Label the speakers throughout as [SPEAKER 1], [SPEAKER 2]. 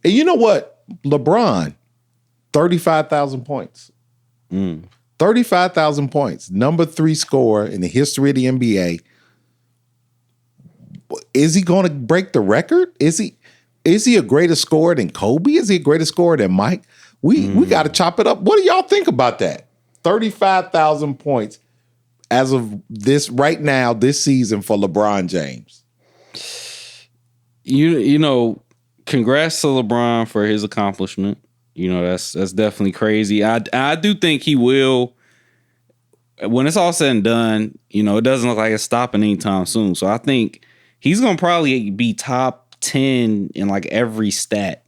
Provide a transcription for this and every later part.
[SPEAKER 1] And you know what? LeBron, 35,000 points. 35,000 points. Number 3 scorer in the history of the NBA. Is he going to break the record? Is he a greater scorer than Kobe? Is he a greater scorer than Mike? We got to chop it up. What do y'all think about that? 35,000 points as of this right now, this season for LeBron James.
[SPEAKER 2] You know, congrats to LeBron for his accomplishment. You know, that's definitely crazy. I do think he will, when it's all said and done, you know, it doesn't look like it's stopping anytime soon. So I think he's going to probably be top 10 in like every stat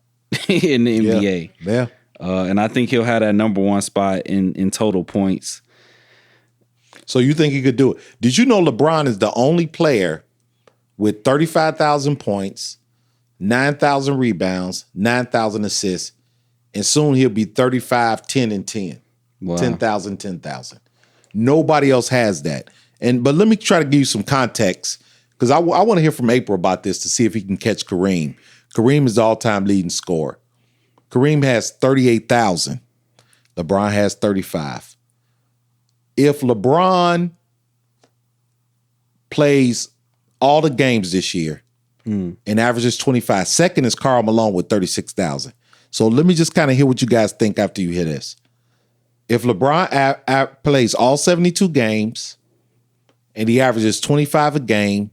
[SPEAKER 2] in the NBA.
[SPEAKER 1] Yeah.
[SPEAKER 2] And I think he'll have that number 1 spot in total points.
[SPEAKER 1] So you think he could do it? Did you know LeBron is the only player with 35,000 points, 9,000 rebounds, 9,000 assists, and soon he'll be 35, 10, and 10. Wow. 10,000, 10,000. Nobody else has that. But let me try to give you some context, because I want to hear from April about this to see if he can catch Kareem. Kareem is the all-time leading scorer. Kareem has 38,000. LeBron has 35. If LeBron plays all the games this year and averages 25, second is Karl Malone with 36,000. So let me just kind of hear what you guys think after you hear this. If LeBron plays all 72 games and he averages 25 a game,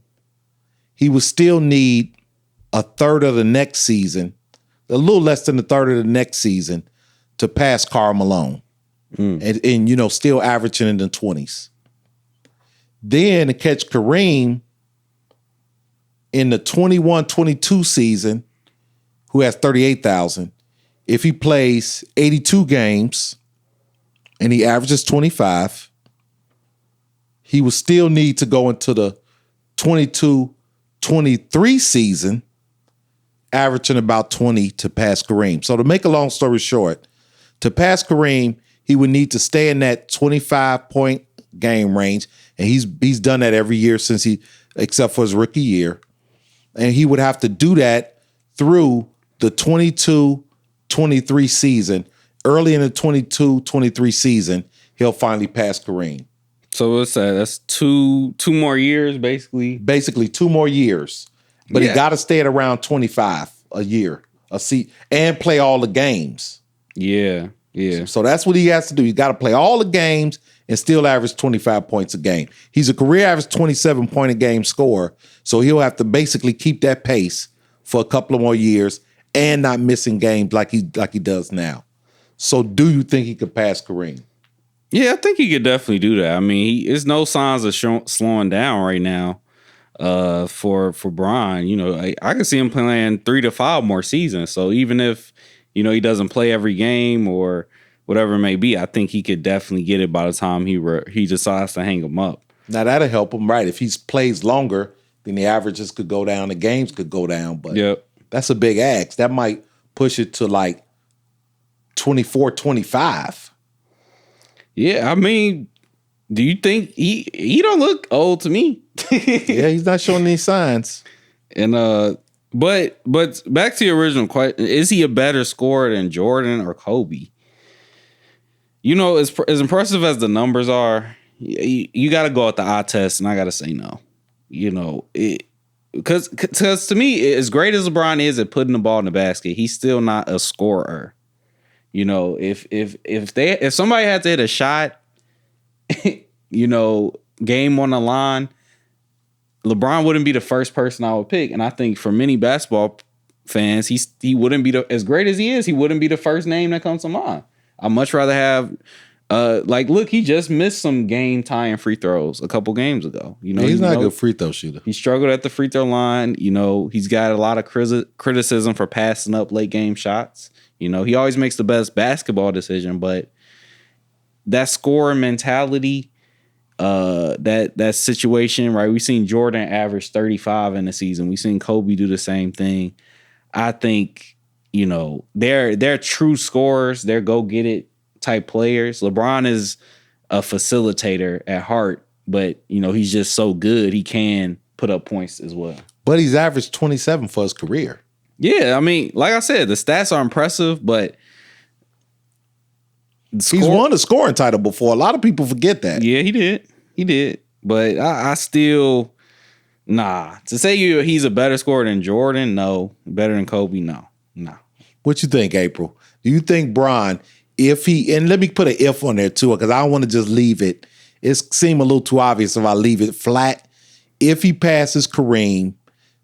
[SPEAKER 1] he would still need a third of the next season, a little less than a third of the next season, to pass Karl Malone. And you know, still averaging in the 20s. Then to catch Kareem in the 21-22 season, who has 38,000, if he plays 82 games and he averages 25, he will still need to go into the 22-23 season, averaging about 20 to pass Kareem. So to make a long story short, to pass Kareem, he would need to stay in that 25-point game range, and he's done that every year since except for his rookie year. And he would have to do that through the 22-23 season. Early in the 22-23 season, he'll finally pass Kareem.
[SPEAKER 2] So what's that? That's two more years, basically.
[SPEAKER 1] Basically, 2 more years. But he got to stay at around 25 a year, and play all the games.
[SPEAKER 2] Yeah. Yeah.
[SPEAKER 1] So that's what he has to do. He's got to play all the games and still average 25 points a game. He's a career average 27-point a game scorer, so he'll have to basically keep that pace for a couple of more years and not missing games like he does now. So do you think he could pass Kareem?
[SPEAKER 2] Yeah, I think he could definitely do that. I mean, there's no signs of slowing down right now for Bron. You know, I can see him playing 3 to 5 more seasons. So even if, you know, he doesn't play every game or whatever it may be, I think he could definitely get it by the time he decides to hang him up.
[SPEAKER 1] Now, that'll help him, right? If he plays longer, then the averages could go down, the games could go down. But that's a big ask. That might push it to like 24, 25.
[SPEAKER 2] Yeah, I mean, do you think he don't look old to me?
[SPEAKER 1] Yeah, he's not showing any signs.
[SPEAKER 2] And but back to your original question, is he a better scorer than Jordan or Kobe? You know, as impressive as the numbers are, you got to go at the eye test, and I got to say no. You know, because to me, as great as LeBron is at putting the ball in the basket, he's still not a scorer. You know, if somebody had to hit a shot, you know, game on the line, LeBron wouldn't be the first person I would pick. And I think for many basketball fans, he wouldn't be as great as he is. He wouldn't be the first name that comes to mind. I'd much rather have, look, he just missed some game tying free throws a couple games ago. You know,
[SPEAKER 1] he's not a good free throw shooter.
[SPEAKER 2] He struggled at the free throw line. You know, he's got a lot of criticism for passing up late game shots. You know, he always makes the best basketball decision, but that scoring mentality, that situation, right? We've seen Jordan average 35 in the season. We've seen Kobe do the same thing. I think, you know, they're true scorers. They're go-get-it type players. LeBron is a facilitator at heart, but, you know, he's just so good. He can put up points as well.
[SPEAKER 1] But he's averaged 27 for his career.
[SPEAKER 2] Yeah, I mean, like I said, the stats are impressive, but
[SPEAKER 1] he's won a scoring title before. A lot of people forget that.
[SPEAKER 2] Yeah, he did. But I still, to say he's a better scorer than Jordan, no. Better than Kobe, no.
[SPEAKER 1] What you think, April? Do you think Bron, if he, and let me put an if on there too, because I don't want to just leave it. It seems a little too obvious if I leave it flat. If he passes Kareem,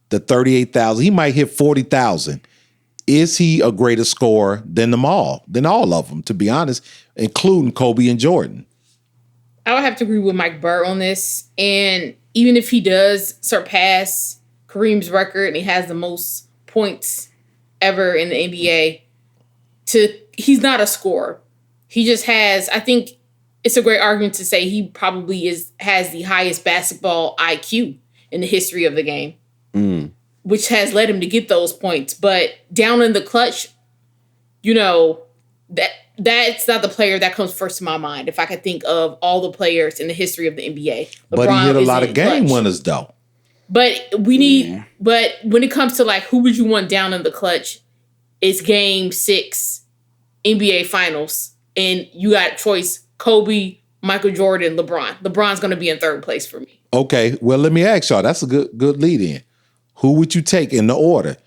[SPEAKER 1] the 38,000, he might hit 40,000. Is he a greater scorer than all of them, to be honest, including Kobe and Jordan?
[SPEAKER 3] I would have to agree with Mike Burr on this. And even if he does surpass Kareem's record and he has the most points ever in the NBA, he's not a scorer. He just has, I think it's a great argument to say he probably has the highest basketball IQ in the history of the game, which has led him to get those points. But down in the clutch, that's not the player that comes first to my mind. If I could think of all the players in the history of the NBA,
[SPEAKER 1] but he hit a lot of game winners though.
[SPEAKER 3] But but when it comes to like who would you want down in the clutch, it's Game 6 NBA Finals, and you got choice Kobe, Michael Jordan, LeBron. LeBron's going to be in third place for me.
[SPEAKER 1] Okay, well let me ask y'all. That's a good lead in. Who would you take in the order?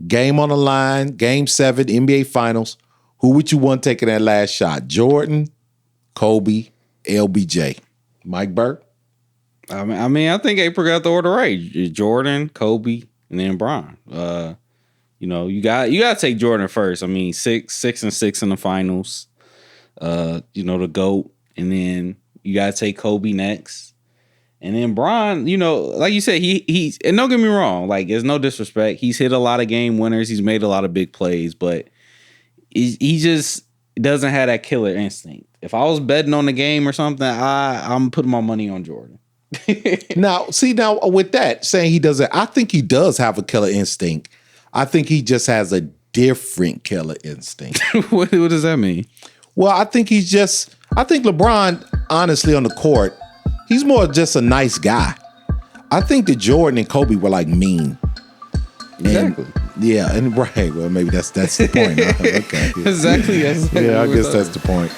[SPEAKER 1] Game on the line, Game 7, NBA Finals. Who would you want taking that last shot? Jordan, Kobe, LBJ, Mike Burke?
[SPEAKER 2] I mean, I think April got the order right. Jordan, Kobe, and then Bron. You got to take Jordan first. I mean, 6-6 in the finals. The GOAT, and then you got to take Kobe next. And then Bron, like you said, he's, and don't get me wrong, like, there's no disrespect. He's hit a lot of game winners. He's made a lot of big plays, but he just doesn't have that killer instinct. If I was betting on the game or something, I'm putting my money on Jordan.
[SPEAKER 1] Now with that, saying he doesn't, I think he does have a killer instinct. I think he just has a different killer instinct.
[SPEAKER 2] What does that mean?
[SPEAKER 1] Well, I think LeBron, honestly, on the court, he's more just a nice guy. I think that Jordan and Kobe were like mean.
[SPEAKER 2] Exactly.
[SPEAKER 1] And right. Well, maybe that's the point. Huh? Okay.
[SPEAKER 2] Exactly.
[SPEAKER 1] I guess that's the point.